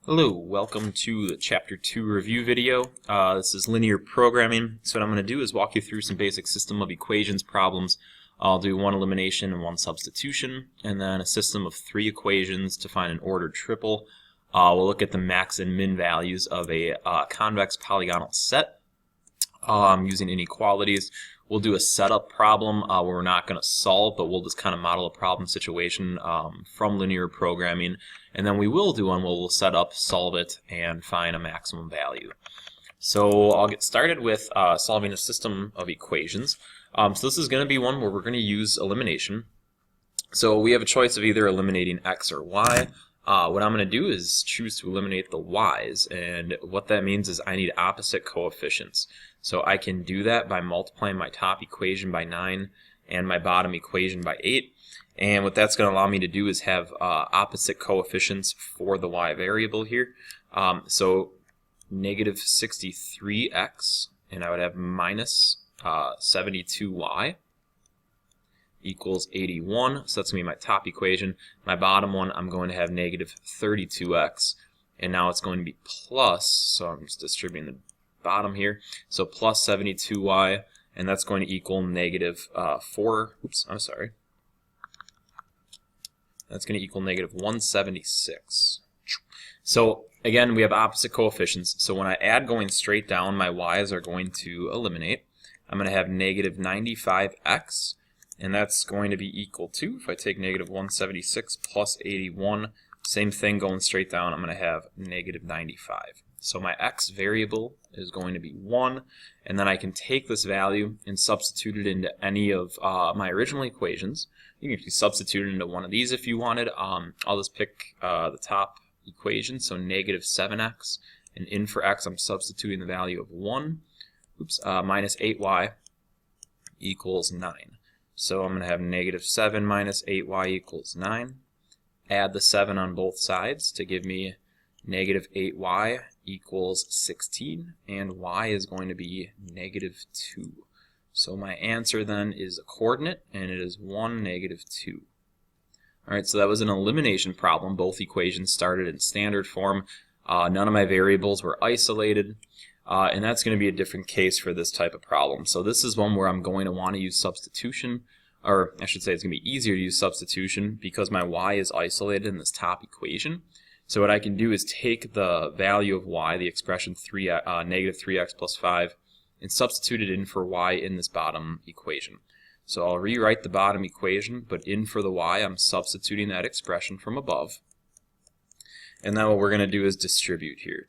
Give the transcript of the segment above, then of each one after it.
Hello, welcome to the Chapter 2 review video. This is linear programming. So what I'm going to do is walk you through some basic system of equations problems. I'll do one elimination and one substitution, and then a system of 3 equations to find an ordered triple. We'll look at the max and min values of a convex polygonal set using inequalities. We'll do a setup problem where we're not going to solve, but we'll just kind of model a problem situation from linear programming. And then we will do one where we'll set up, solve it, and find a maximum value. So I'll get started with solving a system of equations. So this is going to be one where we're going to use elimination. So we have a choice of either eliminating x or y. What I'm going to do is choose to eliminate the y's, and what that means is I need opposite coefficients. So I can do that by multiplying my top equation by 9 and my bottom equation by 8. And what that's going to allow me to do is have opposite coefficients for the y variable here. So negative 63x, and I would have minus 72y equals 81. So that's going to be my top equation. My bottom one, I'm going to have negative 32x, and now it's going to be plus, so I'm just distributing the bottom here. So plus 72y, and that's going to equal negative that's going to equal negative 176. So again, we have opposite coefficients. So when I add going straight down, my y's are going to eliminate. I'm going to have negative 95x, and that's going to be equal to, if I take negative 176 plus 81, same thing going straight down, I'm going to have negative 95. So my x variable is going to be 1, and then I can take this value and substitute it into any of my original equations. You can substitute it into one of these if you wanted. I'll just pick the top equation, so negative 7x, and in for x I'm substituting the value of 1, minus 8y equals 9. So I'm going to have negative 7 minus 8y equals 9. Add the 7 on both sides to give me negative 8y equals 16, and y is going to be negative 2. So my answer then is a coordinate, and it is 1, negative 2. Alright, so that was an elimination problem. Both equations started in standard form. None of my variables were isolated, and that's going to be a different case for this type of problem. So this is one where I'm going to want to use substitution, or I should say it's going to be easier to use substitution because my y is isolated in this top equation. So what I can do is take the value of y, the expression negative 3x plus 5, and substitute it in for y in this bottom equation. So I'll rewrite the bottom equation, but in for the y, I'm substituting that expression from above. And then what we're going to do is distribute here.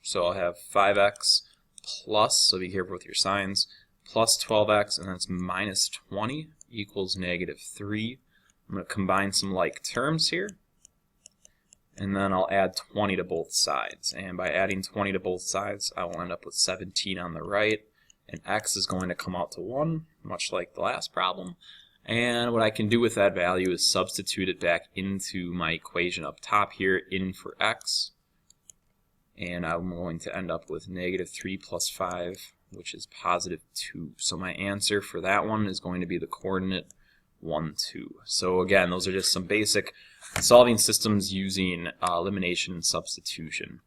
So I'll have 5x plus, so be careful with your signs, plus 12x, and that's minus 20 equals negative 3. I'm going to combine some like terms here, and then I'll add 20 to both sides. And by adding 20 to both sides, I will end up with 17 on the right, and x is going to come out to 1, much like the last problem. And what I can do with that value is substitute it back into my equation up top here, in for x. And I'm going to end up with negative 3 plus 5, which is positive 2. So my answer for that one is going to be the coordinate 1, 2. So again, those are just some basic solving systems using elimination and substitution.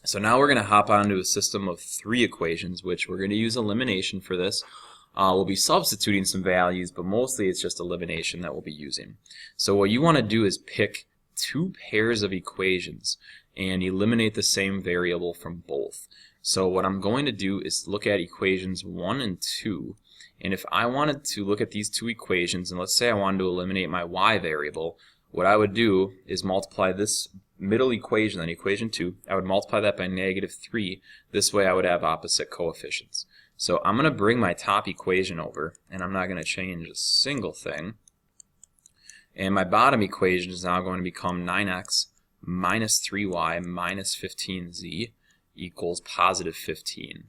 So now we're going to hop onto a system of 3 equations, which we're going to use elimination for this. We'll be substituting some values, but mostly it's just elimination that we'll be using. So what you want to do is pick 2 pairs of equations and eliminate the same variable from both. So what I'm going to do is look at equations 1 and 2, and if I wanted to look at these 2 equations, and let's say I wanted to eliminate my y variable, what I would do is multiply this middle equation, then equation 2, I would multiply that by negative 3. This way I would have opposite coefficients. So I'm going to bring my top equation over, and I'm not going to change a single thing. And my bottom equation is now going to become 9x minus 3y minus 15z equals positive 15.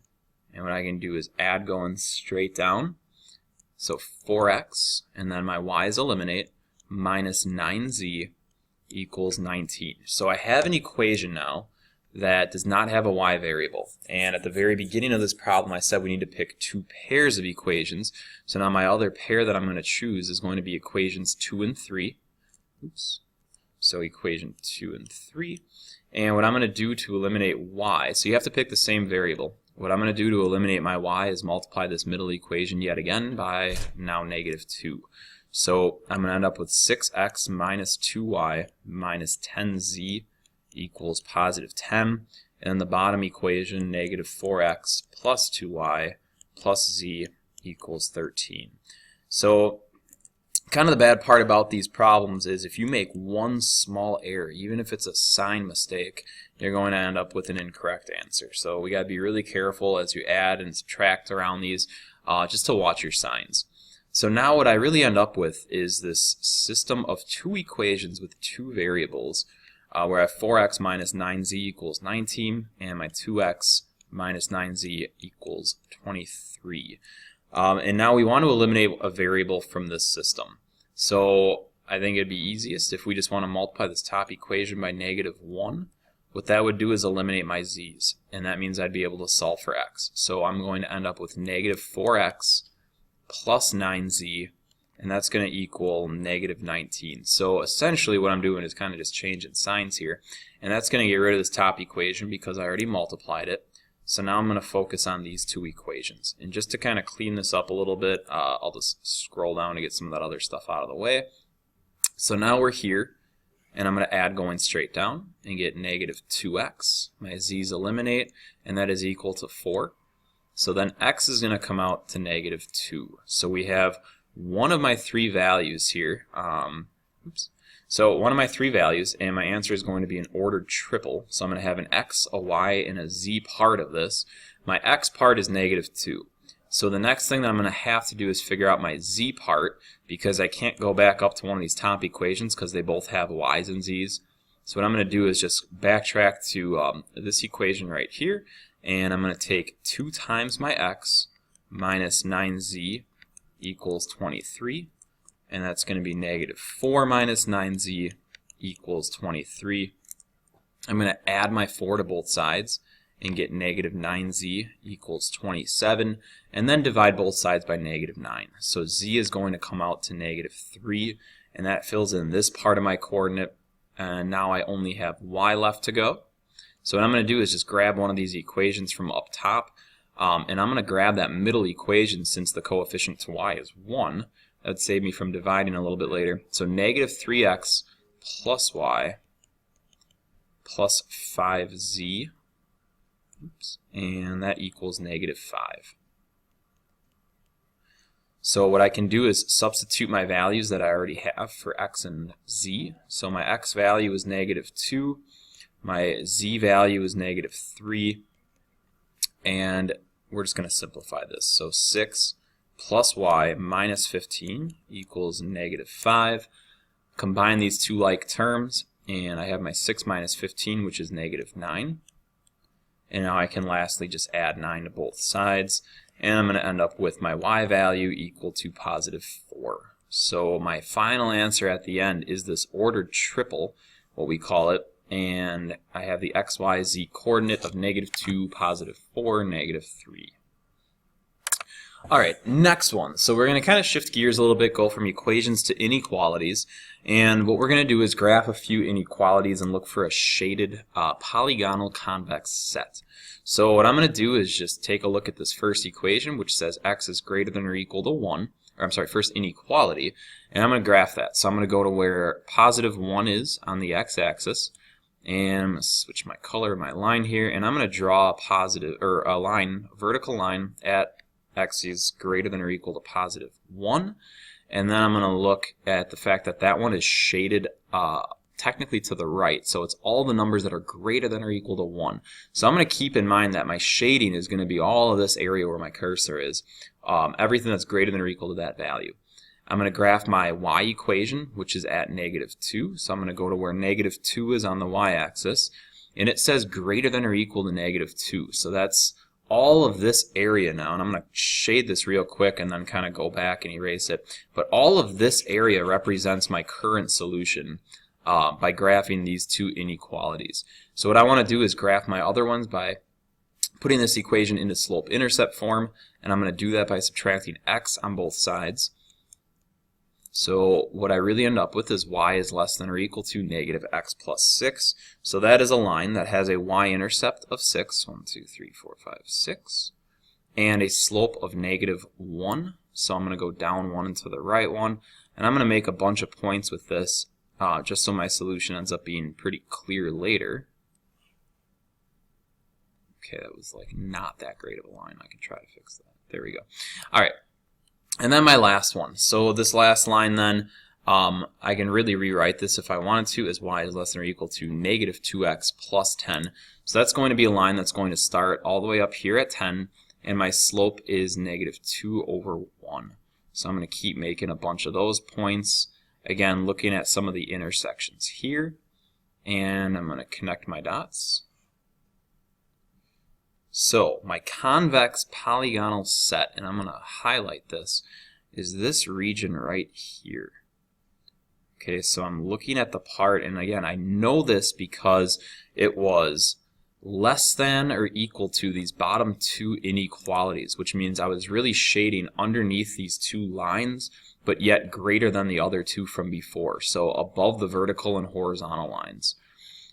And what I can do is add going straight down. So 4x, and then my y's eliminate, minus 9z equals 19. So I have an equation now that does not have a y variable. And at the very beginning of this problem, I said we need to pick 2 pairs of equations. So now my other pair that I'm going to choose is going to be equations 2 and 3. So equation 2 and 3. And what I'm going to do to eliminate y, so you have to pick the same variable. What I'm going to do to eliminate my y is multiply this middle equation yet again by now -2. So I'm going to end up with 6x minus 2y minus 10z equals positive 10. And then the bottom equation, negative 4x plus 2y plus z equals 13. So kind of the bad part about these problems is if you make one small error, even if it's a sign mistake, you're going to end up with an incorrect answer. So we got to be really careful as you add and subtract around these, just to watch your signs. So now what I really end up with is this system of two equations with two variables, where I have 4x minus 9z equals 19, and my 2x minus 9z equals 23. And now we want to eliminate a variable from this system. So I think it'd be easiest if we just want to multiply this top equation by -1. What that would do is eliminate my z's, and that means I'd be able to solve for x. So I'm going to end up with -4x plus 9z, and that's going to equal -19. So essentially what I'm doing is kind of just changing signs here, and that's going to get rid of this top equation because I already multiplied it. So now I'm going to focus on these two equations. And just to kind of clean this up a little bit, I'll just scroll down to get some of that other stuff out of the way. So now we're here, and I'm going to add going straight down and get -2x. My z's eliminate, and that is equal to 4. So then x is going to come out to -2. So we have one of my three values here. So one of my three values, and my answer is going to be an ordered triple. So I'm going to have an x, a y, and a z part of this. My x part is -2. So the next thing that I'm going to have to do is figure out my z part, because I can't go back up to one of these top equations because they both have y's and z's. So what I'm going to do is just backtrack to this equation right here, and I'm going to take 2 times my x minus 9z equals 23. And that's going to be -4 minus 9z equals 23. I'm going to add my 4 to both sides and get -9z equals 27, and then divide both sides by -9. So z is going to come out to -3, and that fills in this part of my coordinate, and now I only have y left to go. So what I'm going to do is just grab one of these equations from up top, and I'm going to grab that middle equation since the coefficient to y is 1. That would save me from dividing a little bit later. So -3x plus y plus 5z, and that equals -5. So what I can do is substitute my values that I already have for x and z. So my x value is -2, my z value is -3, and we're just going to simplify this. So 6 plus y minus 15 equals -5. Combine these two like terms, and I have my 6 minus 15, which is -9. And now I can lastly just add 9 to both sides, and I'm going to end up with my y value equal to +4. So my final answer at the end is this ordered triple, what we call it, and I have the x, y, z coordinate of -2, +4, -3. Alright, next one. So we're going to kind of shift gears a little bit, go from equations to inequalities. And what we're going to do is graph a few inequalities and look for a shaded polygonal convex set. So what I'm going to do is just take a look at this first equation, which says x is greater than or equal to 1. Or I'm sorry, first inequality. And I'm going to graph that. So I'm going to go to where +1 is on the x-axis. And I'm going to switch my color, my line here. And I'm going to draw a line, vertical line at x is greater than or equal to +1, and then I'm going to look at the fact that that one is shaded technically to the right, so it's all the numbers that are greater than or equal to 1. So I'm going to keep in mind that my shading is going to be all of this area where my cursor is, everything that's greater than or equal to that value. I'm going to graph my y equation, which is at -2, so I'm going to go to where -2 is on the y-axis, and it says greater than or equal to -2, so that's all of this area now, and I'm going to shade this real quick and then kind of go back and erase it. But all of this area represents my current solution by graphing these two inequalities. So what I want to do is graph my other ones by putting this equation into slope-intercept form, and I'm going to do that by subtracting x on both sides. So what I really end up with is y is less than or equal to negative x plus 6. So that is a line that has a y-intercept of 6, 1, 2, 3, 4, 5, 6, and a slope of negative 1. So I'm going to go down 1 and to the right 1, and I'm going to make a bunch of points with this just so my solution ends up being pretty clear later. Okay, that was like not that great of a line. I can try to fix that. There we go. All right. And then my last one. So this last line then, I can really rewrite this if I wanted to as y is less than or equal to negative 2x plus 10. So that's going to be a line that's going to start all the way up here at 10, and my slope is negative 2 over 1. So I'm going to keep making a bunch of those points. Again, looking at some of the intersections here, and I'm going to connect my dots. So my convex polygonal set, and I'm going to highlight this, is this region right here. Okay, so I'm looking at the part, and again, I know this because it was less than or equal to these bottom two inequalities, which means I was really shading underneath these two lines, but yet greater than the other two from before, so above the vertical and horizontal lines.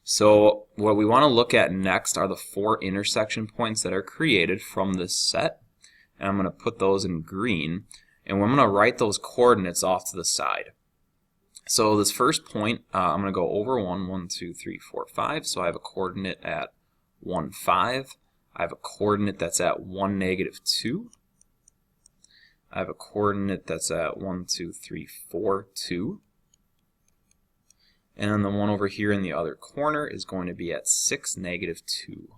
So what we want to look at next are the 4 intersection points that are created from this set, and I'm going to put those in green, and I'm going to write those coordinates off to the side. So this first point, I'm going to go over 1, 2, 3, 4, 5, so I have a coordinate at 1, 5. I have a coordinate that's at 1, negative 2. I have a coordinate that's at 1, 2, 3, 4, 2. And then the one over here in the other corner is going to be at 6, negative 2.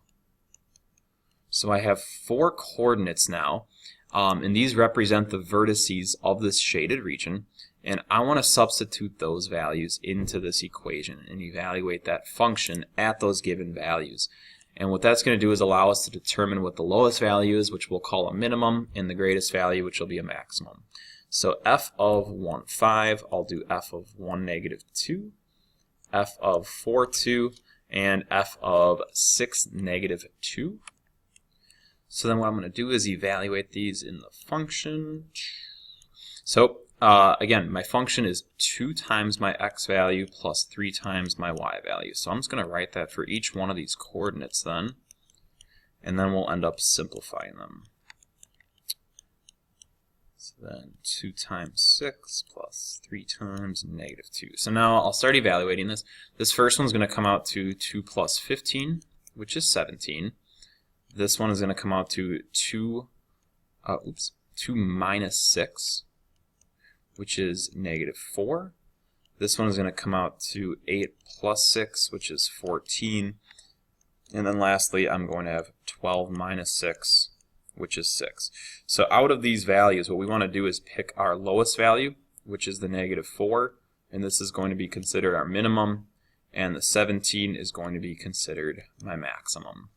So I have 4 coordinates now, and these represent the vertices of this shaded region, and I want to substitute those values into this equation and evaluate that function at those given values. And what that's going to do is allow us to determine what the lowest value is, which we'll call a minimum, and the greatest value, which will be a maximum. So f of 1, 5, I'll do f of 1, negative 2. F of 4, 2, and f of 6, negative 2. So then what I'm going to do is evaluate these in the function. So again, my function is 2 times my x value plus 3 times my y value. So I'm just going to write that for each one of these coordinates then, and then we'll end up simplifying them. So then 2 times 6 plus 3 times negative 2. So now I'll start evaluating this. This first one's going to come out to 2 plus 15, which is 17. This one is going to come out to 2 minus 6, which is negative 4. This one is going to come out to 8 plus 6, which is 14. And then lastly, I'm going to have 12 minus 6, which is 6. So out of these values, what we want to do is pick our lowest value, which is the negative 4, and this is going to be considered our minimum, and the 17 is going to be considered my maximum.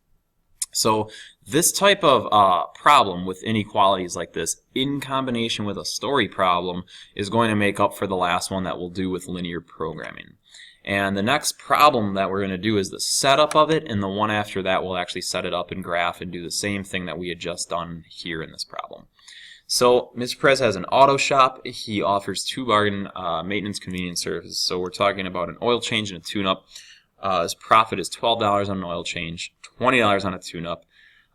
So this type of problem with inequalities like this, in combination with a story problem, is going to make up for the last one that we'll do with linear programming. And the next problem that we're going to do is the setup of it, and the one after that we'll actually set it up in graph and do the same thing that we had just done here in this problem. So Mr. Perez has an auto shop. He offers 2 bargain maintenance convenience services. So we're talking about an oil change and a tune-up. His profit is $12 on an oil change, $20 on a tune-up.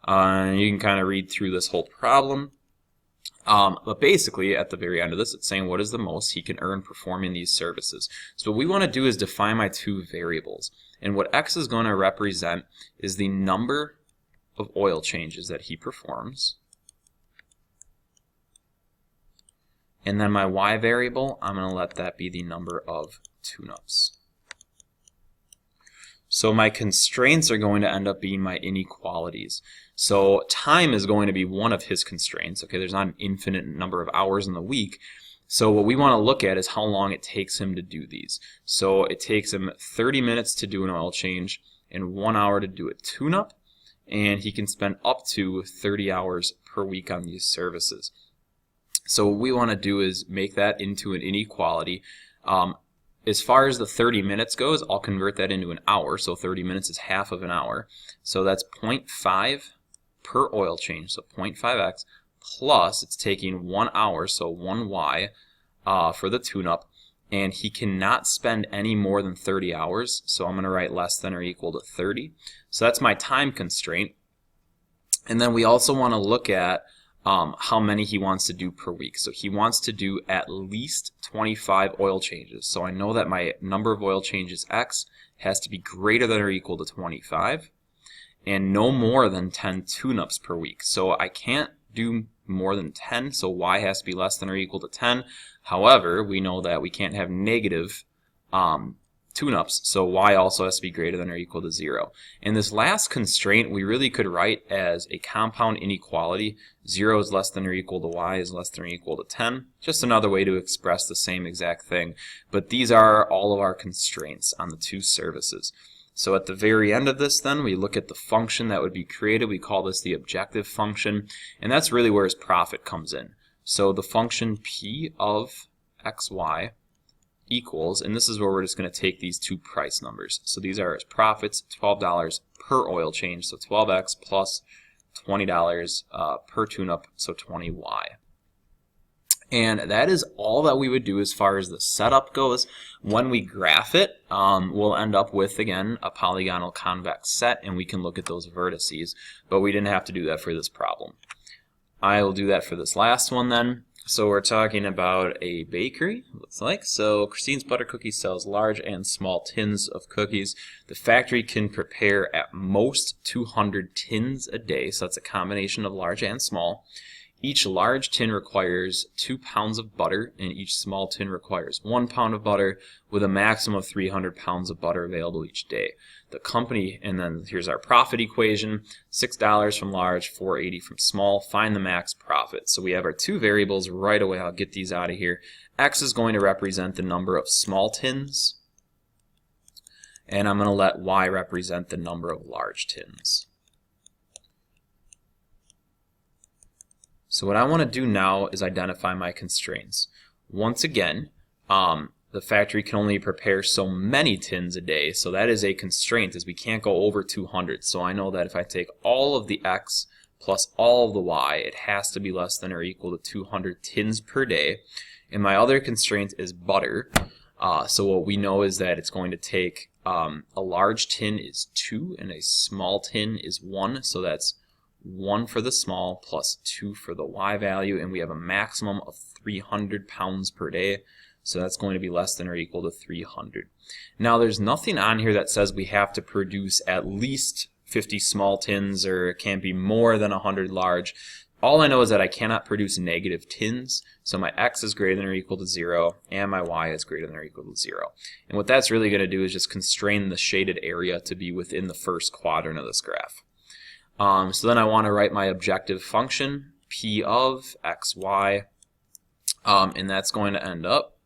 You can kind of read through this whole problem. But basically, at the very end of this, it's saying what is the most he can earn performing these services. So what we want to do is define my 2 variables. And what x is going to represent is the number of oil changes that he performs. And then my y variable, I'm going to let that be the number of tune-ups. So my constraints are going to end up being my inequalities. So time is going to be one of his constraints. Okay, there's not an infinite number of hours in the week. So what we want to look at is how long it takes him to do these. So it takes him 30 minutes to do an oil change and 1 hour to do a tune-up. And he can spend up to 30 hours per week on these services. So what we want to do is make that into an inequality. As far as the 30 minutes goes, I'll convert that into an hour. So 30 minutes is half of an hour. So that's 0.5 per oil change. So 0.5x plus it's taking 1 hour, so 1y, for the tune-up, and he cannot spend any more than 30 hours, so I'm going to write less than or equal to 30. So that's my time constraint. And then we also want to look at how many he wants to do per week. So he wants to do at least 25 oil changes. So I know that my number of oil changes X has to be greater than or equal to 25 and no more than 10 tune-ups per week. So I can't do more than 10, so Y has to be less than or equal to 10. However, we know that we can't have negative tune-ups, so Y also has to be greater than or equal to 0. And this last constraint we really could write as a compound inequality. 0 is less than or equal to Y is less than or equal to 10. Just another way to express the same exact thing. But these are all of our constraints on the two services. So at the very end of this then, we look at the function that would be created. We call this the objective function, and that's really where his profit comes in. So the function P of xy equals, and this is where we're just going to take these two price numbers. So these are his profits, $12 per oil change, so 12x plus $20 per tune-up, so 20y. And that is all that we would do as far as the setup goes. When we graph it, we'll end up with, again, a polygonal convex set, and we can look at those vertices, but we didn't have to do that for this problem. I will do that for this last one then. So we're talking about a bakery, looks like. So Christine's Butter Cookies sells large and small tins of cookies. The factory can prepare at most 200 tins a day, so that's a combination of large and small. Each large tin requires 2 pounds of butter, and each small tin requires 1 pound of butter, with a maximum of 300 pounds of butter available each day. The company, and then here's our profit equation, $6 from large, $4.80 from small. Find the max profit. So we have our two variables right away. I'll get these out of here. X is going to represent the number of small tins, and I'm going to let Y represent the number of large tins. So what I want to do now is identify my constraints. Once again, the factory can only prepare so many tins a day, so that is a constraint, as we can't go over 200. So I know that if I take all of the X plus all of the Y, it has to be less than or equal to 200 tins per day. And my other constraint is butter. So what we know is that it's going to take, a large tin is 2 and a small tin is 1, so that's 1 for the small plus 2 for the Y value, and we have a maximum of 300 pounds per day, so that's going to be less than or equal to 300. Now there's nothing on here that says we have to produce at least 50 small tins, or it can't be more than 100 large. All I know is that I cannot produce negative tins, so my X is greater than or equal to 0, and my Y is greater than or equal to 0. And what that's really going to do is just constrain the shaded area to be within the first quadrant of this graph. So then I want to write my objective function, P of xy, and that's going to end up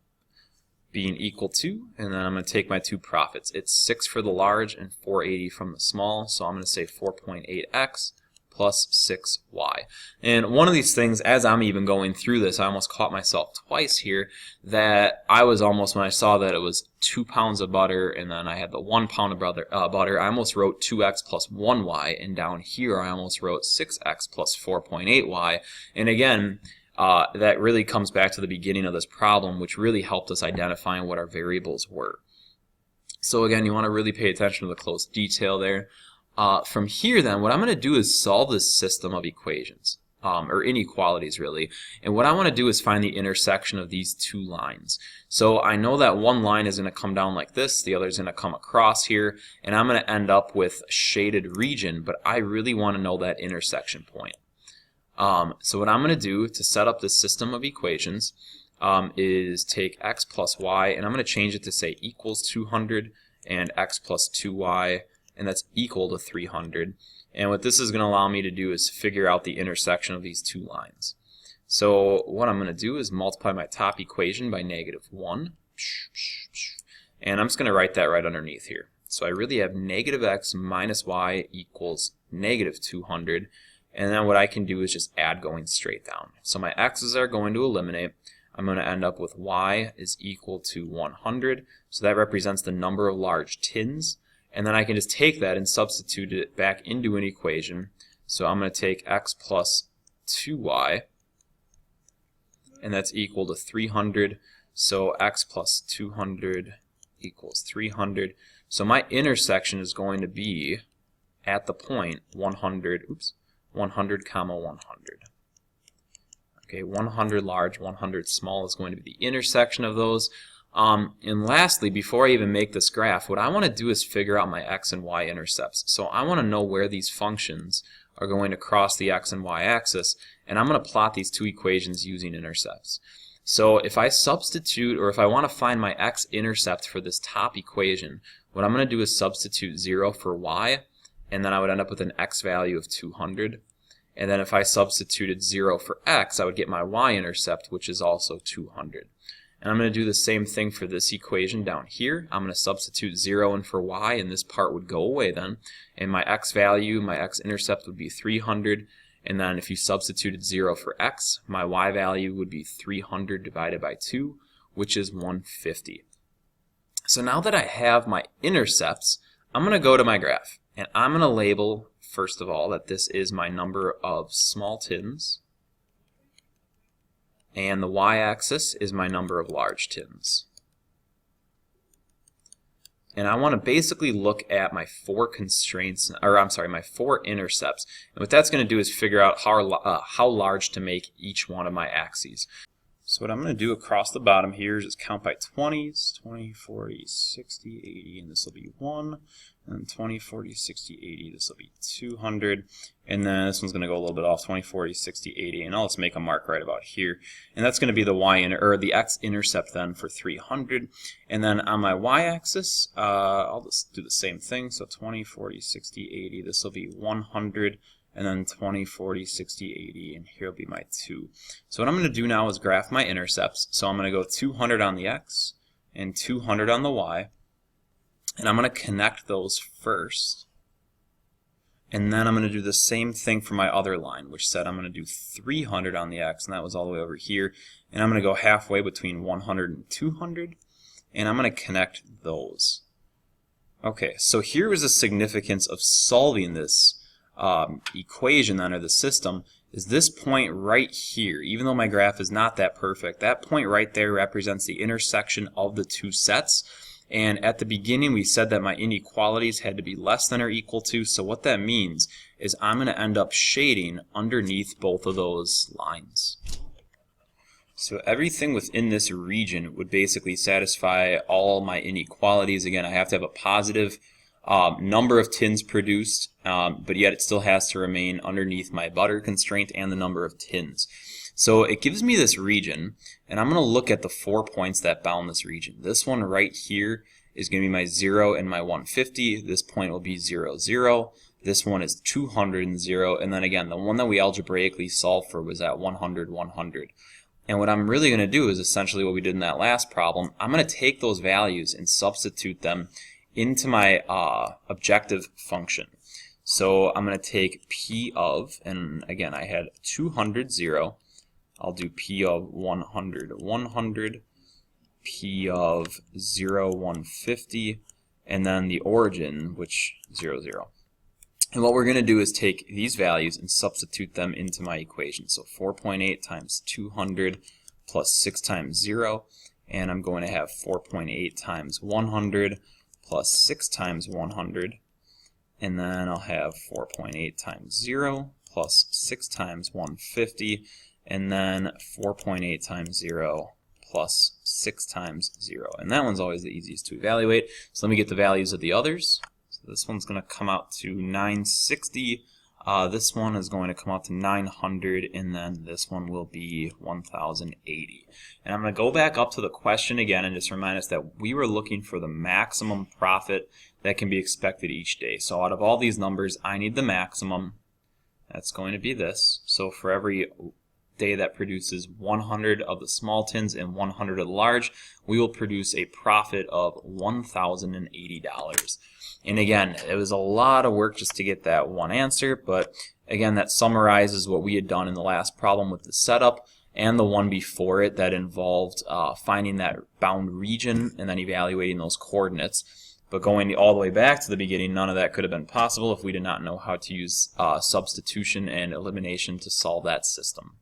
being equal to, and then I'm going to take my two profits. It's 6 for the large and 480 from the small, so I'm going to say 4.8x plus 6y. And one of these things, as I'm even going through this, I almost caught myself twice here, that I was almost, when I saw that it was 2 pounds of butter and then I had the 1 pound of butter, I almost wrote 2x plus 1y, and down here I almost wrote 6x plus 4.8y. And again, that really comes back to the beginning of this problem, which really helped us identifying what our variables were. So again, you want to really pay attention to the close detail there. From here then, what I'm going to do is solve this system of equations, or inequalities really, and what I want to do is find the intersection of these two lines. So I know that one line is going to come down like this, the other is going to come across here, and I'm going to end up with a shaded region, but I really want to know that intersection point. So what I'm going to do to set up this system of equations is take x plus y, and I'm going to change it to say equals 200 and x plus 2y, and that's equal to 300. And what this is going to allow me to do is figure out the intersection of these two lines. So what I'm going to do is multiply my top equation by -1, and I'm just going to write that right underneath here. So I really have negative x minus y equals negative 200, and then what I can do is just add going straight down. So my x's are going to eliminate. I'm going to end up with y is equal to 100, so that represents the number of large tins. And then I can just take that and substitute it back into an equation. So I'm going to take x plus 2y, and that's equal to 300. So x plus 200 equals 300. So my intersection is going to be at the point 100, 100 comma 100. Okay, 100 large, 100 small is going to be the intersection of those. And lastly, before I even make this graph, what I want to do is figure out my x and y intercepts. So I want to know where these functions are going to cross the x and y axis, and I'm going to plot these two equations using intercepts. So if I substitute, or if I want to find my x-intercept for this top equation, what I'm going to do is substitute 0 for y, and then I would end up with an x value of 200. And then if I substituted 0 for x, I would get my y-intercept, which is also 200. And I'm going to do the same thing for this equation down here. I'm going to substitute 0 in for y, and this part would go away then. And my x value, my x-intercept would be 300. And then if you substituted 0 for x, my y value would be 300 divided by 2, which is 150. So now that I have my intercepts, I'm going to go to my graph. And I'm going to label, first of all, that this is my number of small tins. And the y-axis is my number of large tins. And I want to basically look at my four constraints, or I'm sorry, my four intercepts. And what that's going to do is figure out how large to make each one of my axes. So what I'm going to do across the bottom here is just count by 20s, 20, 40, 60, 80, and this will be 1. And 20, 40, 60, 80, this will be 200. And then this one's going to go a little bit off, 20, 40, 60, 80, and I'll just make a mark right about here. And that's going to be the the x-intercept then for 300. And then on my y-axis, I'll just do the same thing. So 20, 40, 60, 80, this will be 100. And then 20, 40, 60, 80, and here will be my 2. So what I'm going to do now is graph my intercepts. So I'm going to go 200 on the x and 200 on the y. And I'm going to connect those first. And then I'm going to do the same thing for my other line, which said I'm going to do 300 on the x, and that was all the way over here. And I'm going to go halfway between 100 and 200, and I'm going to connect those. Okay, so here is the significance of solving this equation then, or the system, is this point right here. Even though my graph is not that perfect, that point right there represents the intersection of the two sets. And at the beginning we said that my inequalities had to be less than or equal to, so what that means is I'm going to end up shading underneath both of those lines. So everything within this region would basically satisfy all my inequalities. Again, I have to have a positive number of tins produced, but yet it still has to remain underneath my butter constraint and the number of tins. So it gives me this region, and I'm going to look at the 4 points that bound this region. This one right here is going to be my 0 and my 150. This point will be 0, 0. This one is 200 and 0. And then again, the one that we algebraically solved for was at 100, 100. And what I'm really going to do is essentially what we did in that last problem. I'm going to take those values and substitute them into my objective function. So I'm going to take P of, and again I had 200, 0. I'll do P of 100, 100, P of 0, 150, and then the origin, which 0, 0. And what we're going to do is take these values and substitute them into my equation. So 4.8 times 200 plus 6 times 0, and I'm going to have 4.8 times 100 plus 6 times 100, and then I'll have 4.8 times 0 plus 6 times 150, and then 4.8 times 0 plus 6 times 0. And that one's always the easiest to evaluate. So let me get the values of the others. So this one's going to come out to 960. This one is going to come out to 900, and then this one will be 1080. And I'm going to go back up to the question again and just remind us that we were looking for the maximum profit that can be expected each day. So out of all these numbers, I need the maximum. That's going to be this. So for every day that produces 100 of the small tins and 100 of the large, we will produce a profit of $1,080. And again, it was a lot of work just to get that one answer, but again, that summarizes what we had done in the last problem with the setup and the one before it that involved finding that bound region and then evaluating those coordinates. But going all the way back to the beginning, none of that could have been possible if we did not know how to use substitution and elimination to solve that system.